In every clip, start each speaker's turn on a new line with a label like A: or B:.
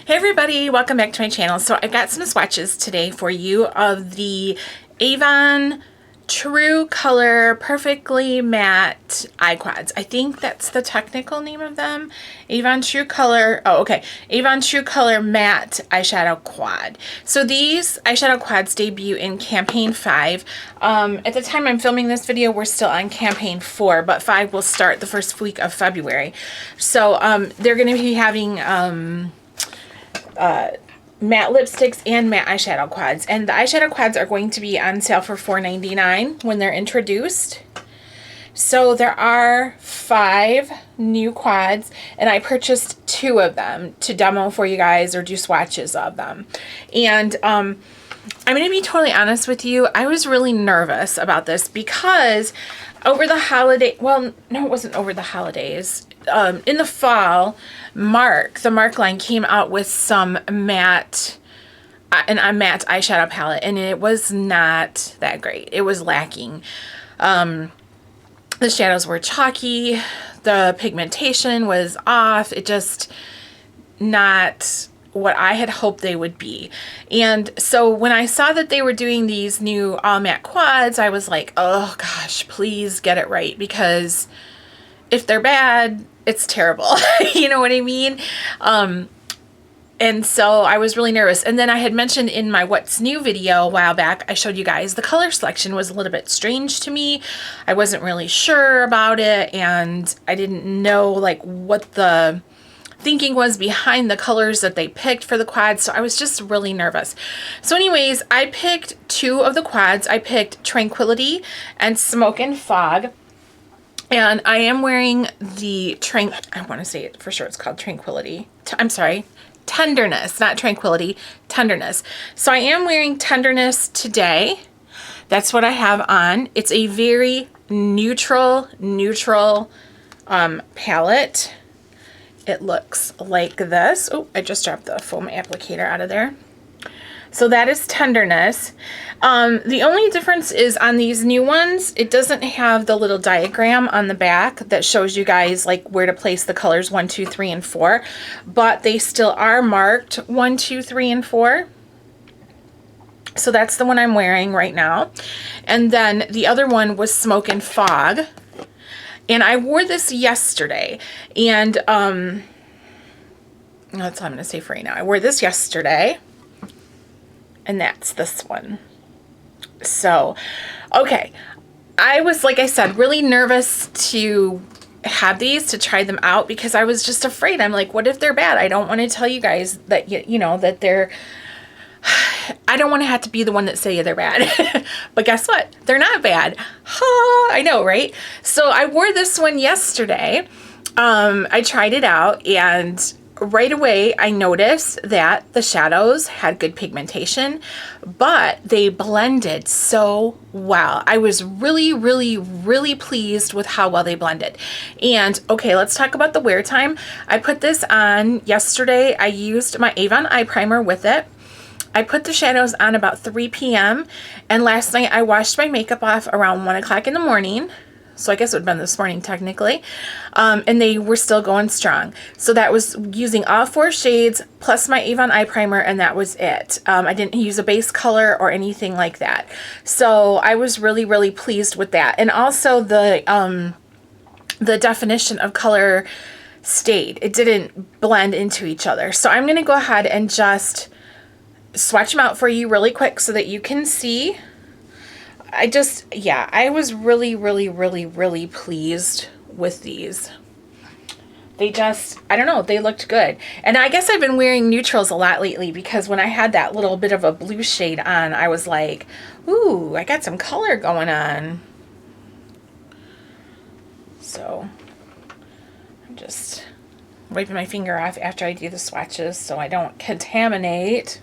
A: Hey everybody, welcome back to my channel. So I got some swatches today for you of the Avon True Color Perfectly Matte Eye Quads. I think that's the technical name of them. Avon True Color, Avon True Color Matte Eyeshadow Quad. So these eyeshadow quads debut in campaign 5. At the time I'm filming this video, we're still on campaign 4, but 5 will start the first week of February. So they're going to be having matte lipsticks and matte eyeshadow quads, and the eyeshadow quads are going to be on sale for $4.99 when they're introduced. So there are 5 new quads, and I purchased 2 of them to demo for you guys or do swatches of them. And I'm going to be totally honest with you, I was really nervous about this because over the holiday, well, no, it wasn't over the holidays. In the fall, the Mark line came out with some matte, a matte eyeshadow palette, and it was not that great. It was lacking. The shadows were chalky. The pigmentation was off. It just not what I had hoped they would be. And so when I saw that they were doing these new all matte quads, I was like, oh gosh, please get it right, because if they're bad, it's terrible. You know what I mean? And so I was really nervous. And then I had mentioned in my What's New video a while back, I showed you guys the color selection was a little bit strange to me. I wasn't really sure about it, and I didn't know like what the thinking was behind the colors that they picked for the quads, so I was just really nervous. So anyways, I picked 2 of the quads. I picked Tranquility and Smoke and Fog. And I am wearing the I want to say it for sure, it's called Tranquility. I'm sorry, Tenderness, not Tranquility, Tenderness. So I am wearing Tenderness today. That's what I have on. It's a very neutral palette. It looks like this. Oh, I just dropped the foam applicator out of there. So that is Tenderness. The only difference is on these new ones, it doesn't have the little diagram on the back that shows you guys like where to place the colors 1, 2, 3, and 4, but they still are marked 1, 2, 3, and 4. So that's the one I'm wearing right now. And then the other one was Smoke and Fog. And I wore this yesterday, and that's all I'm going to say for right now. I wore this yesterday, and that's this one. So, okay. I was, like I said, really nervous to have these, to try them out, because I was just afraid. I'm like, what if they're bad? I don't want to tell you guys that, you know, that they're... I don't want to have to be the one that say they're bad. But guess what? They're not bad. I know, right? So I wore this one yesterday. I tried it out, and right away I noticed that the shadows had good pigmentation, but they blended so well. I was really pleased with how well they blended. And okay, let's talk about the wear time. I put this on yesterday. I used my Avon eye primer with it. I put the shadows on about 3 p.m. and last night I washed my makeup off around 1 o'clock in the morning. So I guess it would have been this morning technically. And they were still going strong. So that was using all 4 shades plus my Avon eye primer, and that was it. I didn't use a base color or anything like that. So I was really pleased with that. And also the definition of color stayed. It didn't blend into each other. So I'm going to go ahead and just swatch them out for you really quick so that you can see. I was really pleased with these. They just, I don't know, they looked good. And I guess I've been wearing neutrals a lot lately, because when I had that little bit of a blue shade on, I was like, ooh, I got some color going on. So I'm just wiping my finger off after I do the swatches so I don't contaminate.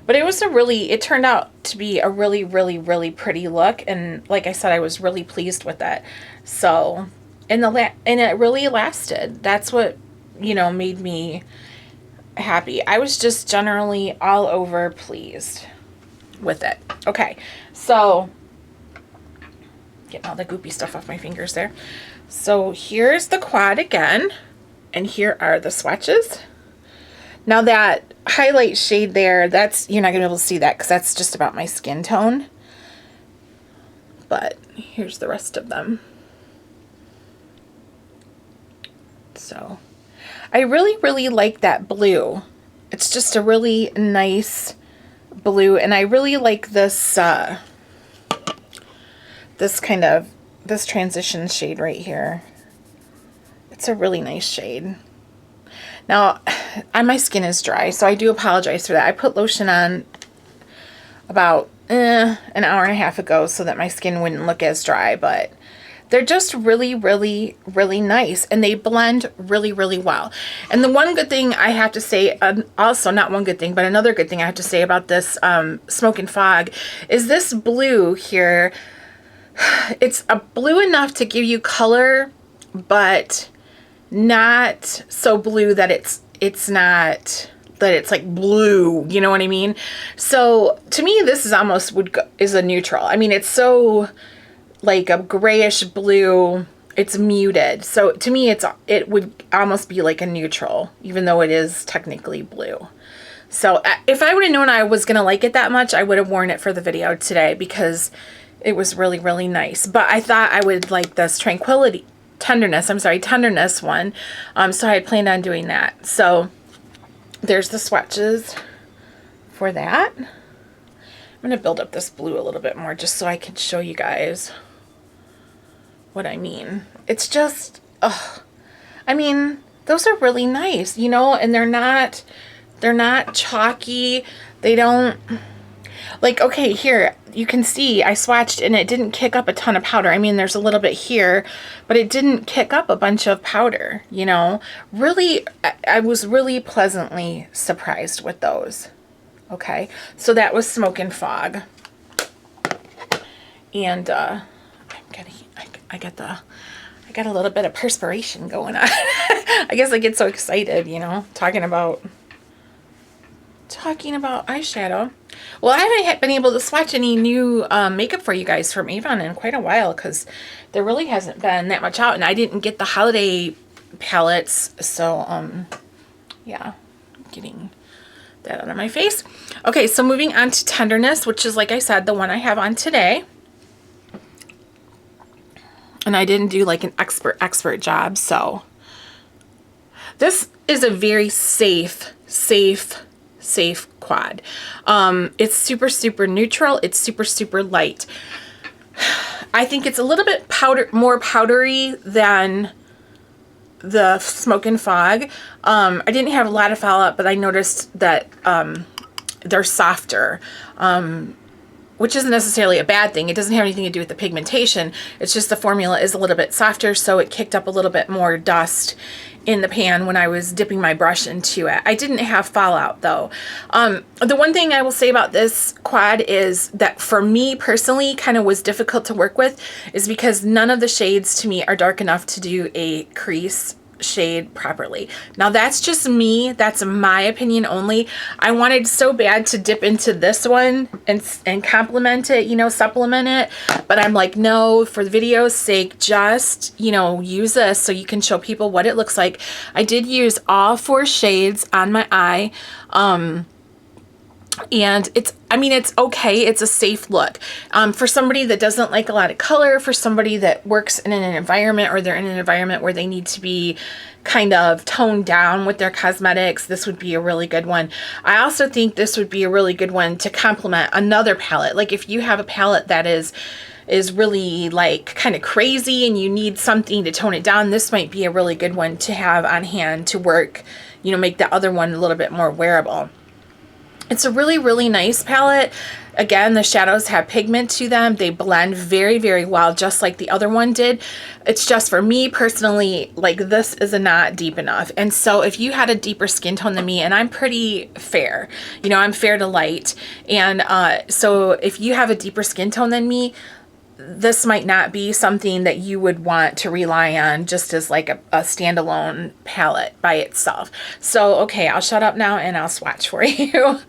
A: But it was it turned out to be a really pretty look, and like I said, I was really pleased with it. So, and it really lasted. That's what, you know, made me happy. I was just generally all over pleased with it. Okay, so Getting all the goopy stuff off my fingers there. So here's the quad again, and here are the swatches. Now that highlight shade there, that's, you're not gonna be able to see that because that's just about my skin tone. But here's the rest of them. So I really, really like that blue. It's just a really nice blue, and I really like this this transition shade right here. It's a really nice shade. Now, my skin is dry, so I do apologize for that. I put lotion on about an hour and a half ago so that my skin wouldn't look as dry, but they're just really, really, really nice, and they blend really, really well. And the one good thing I have to say, also not one good thing, but another good thing I have to say about this Smoke and Fog is this blue here. It's a blue enough to give you color, but not so blue that it's not that it's like blue, you know what I mean? So to me, this is almost is a neutral. I mean, it's so like a grayish blue. It's muted. So to me, it would almost be like a neutral, even though it is technically blue. So if I would have known I was gonna like it that much, I would have worn it for the video today because it was really, really nice. But I thought I would like this Tenderness one. So I had planned on doing that. So there's the swatches for that. I'm gonna build up this blue a little bit more just so I can show you guys what I mean. It's just, I mean, those are really nice, you know, and they're not chalky. They don't, like, okay, here, you can see I swatched and it didn't kick up a ton of powder. I mean, there's a little bit here, but it didn't kick up a bunch of powder, you know. Really, I was really pleasantly surprised with those. Okay, so that was Smoke and Fog. And I got a little bit of perspiration going on. I guess I get so excited, you know, talking about eyeshadow. Well, I haven't been able to swatch any new makeup for you guys from Avon in quite a while because there really hasn't been that much out, and I didn't get the holiday palettes, so yeah, getting that out of my face. Okay, so moving on to Tenderness, which is, like I said, the one I have on today. And I didn't do like an expert job, so this is a very safe quad. It's super neutral. It's super light. I think it's a little bit more powdery than the Smoke and Fog. I didn't have a lot of fallout, but I noticed that they're softer, which isn't necessarily a bad thing. It doesn't have anything to do with the pigmentation. It's just the formula is a little bit softer, so it kicked up a little bit more dust in the pan when I was dipping my brush into it. I didn't have fallout though. The one thing I will say about this quad is that for me personally kind of was difficult to work with is because none of the shades to me are dark enough to do a crease shade properly. Now that's just me, that's my opinion only. I wanted so bad to dip into this one and complement it, you know, supplement it, but I'm like, no, for the video's sake, just, you know, use this so you can show people what it looks like. I did use all 4 shades on my eye, and it's, I mean, it's okay. It's a safe look. For somebody that doesn't like a lot of color, for somebody that works in an environment or they're in an environment where they need to be kind of toned down with their cosmetics, this would be a really good one. I also think this would be a really good one to complement another palette. Like if you have a palette that is really like kind of crazy and you need something to tone it down, this might be a really good one to have on hand to work, you know, make the other one a little bit more wearable. It's a really nice palette. Again, the shadows have pigment to them. They blend very well, just like the other one did. It's just for me personally, like this is not deep enough. And so if you had a deeper skin tone than me, and I'm pretty fair, you know, I'm fair to light. And so if you have a deeper skin tone than me, this might not be something that you would want to rely on just as like a standalone palette by itself. So, okay, I'll shut up now and I'll swatch for you.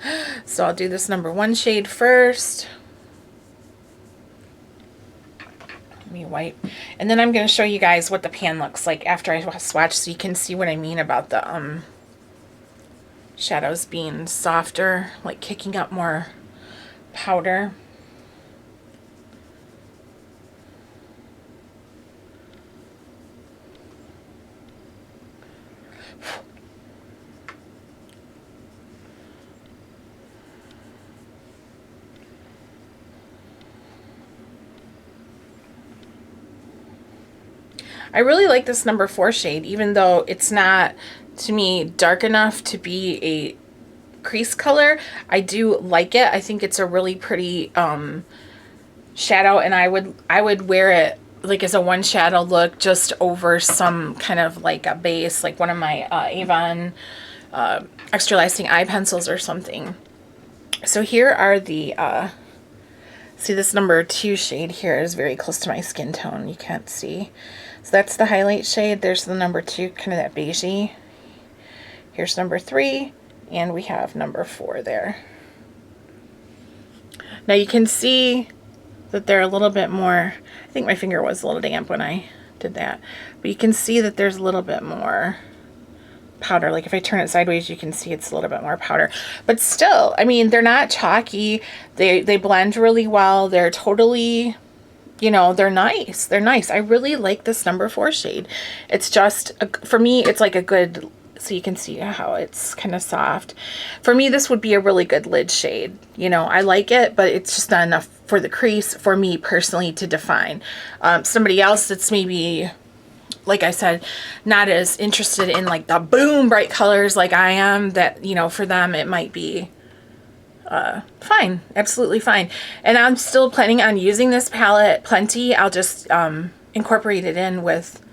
A: So I'll do this number 1 shade first. Let me wipe. And then I'm going to show you guys what the pan looks like after I swatch so you can see what I mean about the shadows being softer, like kicking up more powder. I really like this number 4 shade, even though it's not, to me, dark enough to be a crease color. I do like it. I think it's a really pretty shadow, and I would wear it like as a one shadow look just over some kind of like a base, like one of my Avon extra lasting eye pencils or something. So here are the see, this number 2 shade here is very close to my skin tone. You can't see. So that's the highlight shade. There's the number 2, kind of that beigey. Here's number 3, and we have number 4 there. Now you can see that they're a little bit more, I think my finger was a little damp when I did that, but you can see that there's a little bit more powder. Like if I turn it sideways, you can see it's a little bit more powder, but still, I mean, they're not chalky. They blend really well. They're totally, you know, they're nice. They're nice. I really like this number 4 shade. It's just, for me, it's like a good, so you can see how it's kind of soft. For me, this would be a really good lid shade. You know, I like it, but it's just not enough for the crease for me personally to define. Somebody else that's maybe, like I said, not as interested in like the boom bright colors like I am, that, you know, for them it might be fine, absolutely fine. And I'm still planning on using this palette plenty. I'll just incorporate it in with,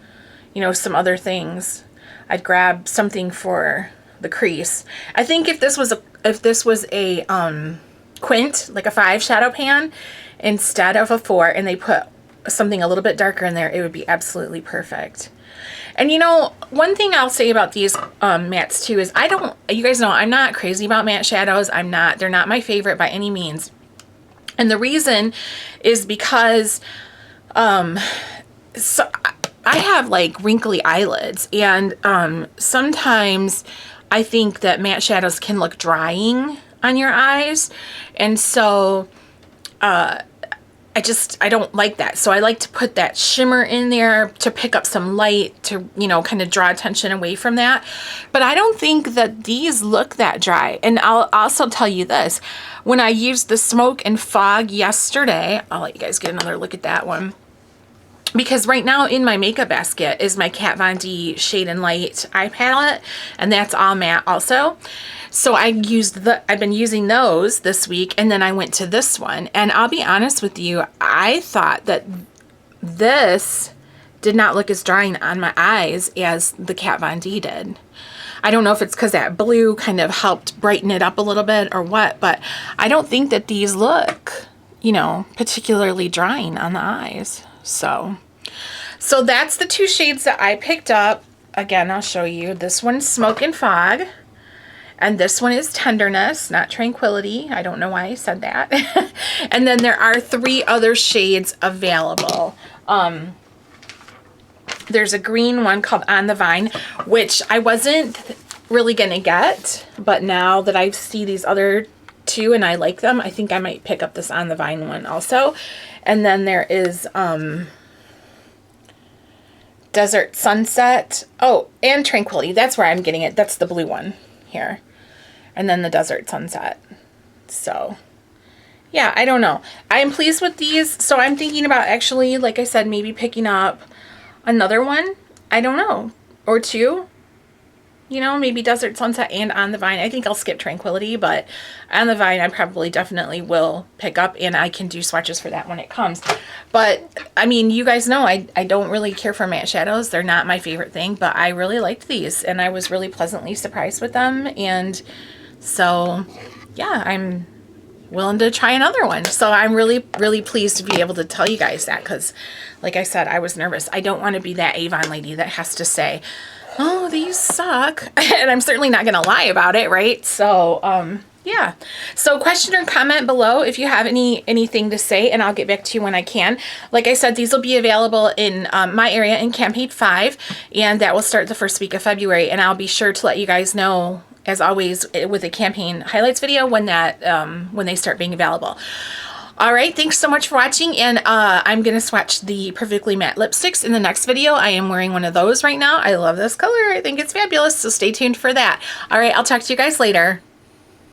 A: you know, some other things. I'd grab something for the crease. I think if this was a quint, like a 5 shadow pan instead of a 4, and they put something a little bit darker in there, it would be absolutely perfect. And you know, one thing I'll say about these mattes too is you guys know I'm not crazy about matte shadows. They're not my favorite by any means. And the reason is because so I have like wrinkly eyelids, and sometimes I think that matte shadows can look drying on your eyes, and so I don't like that. So I like to put that shimmer in there to pick up some light, to, you know, kind of draw attention away from that. But I don't think that these look that dry. And I'll also tell you this, when I used the Smoke and Fog yesterday, I'll let you guys get another look at that one, because right now in my makeup basket is my Kat Von D Shade and Light eye palette, and that's all matte also. So I've been using those this week, and then I went to this one, and I'll be honest with you, I thought that this did not look as drying on my eyes as the Kat Von D did. I don't know if it's because that blue kind of helped brighten it up a little bit or what, but I don't think that these look, you know, particularly drying on the eyes. So that's the 2 shades that I picked up. Again, I'll show you. This one's Smoke and Fog, and this one is Tenderness, not Tranquility. I don't know why I said that. And then there are 3 other shades available. There's a green one called On the Vine, which I wasn't really gonna get, but now that I see these other 2 and I like them, I think I might pick up this On the Vine one also. And then there is Desert Sunset. Oh, and Tranquility. That's where I'm getting it. That's the blue one here. And then the Desert Sunset. So, yeah, I don't know. I am pleased with these. So I'm thinking about actually, like I said, maybe picking up another one. I don't know. Or 2. You know, maybe Desert Sunset and On the Vine. I think I'll skip Tranquility, but On the Vine I probably definitely will pick up, and I can do swatches for that when it comes. But, I mean, you guys know I don't really care for matte shadows. They're not my favorite thing, but I really liked these, and I was really pleasantly surprised with them. And so, yeah, I'm willing to try another one. So I'm really, really pleased to be able to tell you guys that, because, like I said, I was nervous. I don't want to be that Avon lady that has to say, oh, these suck. And I'm certainly not going to lie about it, right? So, yeah. So question or comment below if you have anything to say, and I'll get back to you when I can. Like I said, these will be available in my area in Campaign 5, and that will start the first week of February. And I'll be sure to let you guys know, as always, with the campaign highlights video when that when they start being available. All right, thanks so much for watching, and I'm going to swatch the Perfectly Matte lipsticks in the next video. I am wearing one of those right now. I love this color. I think it's fabulous, so stay tuned for that. All right, I'll talk to you guys later.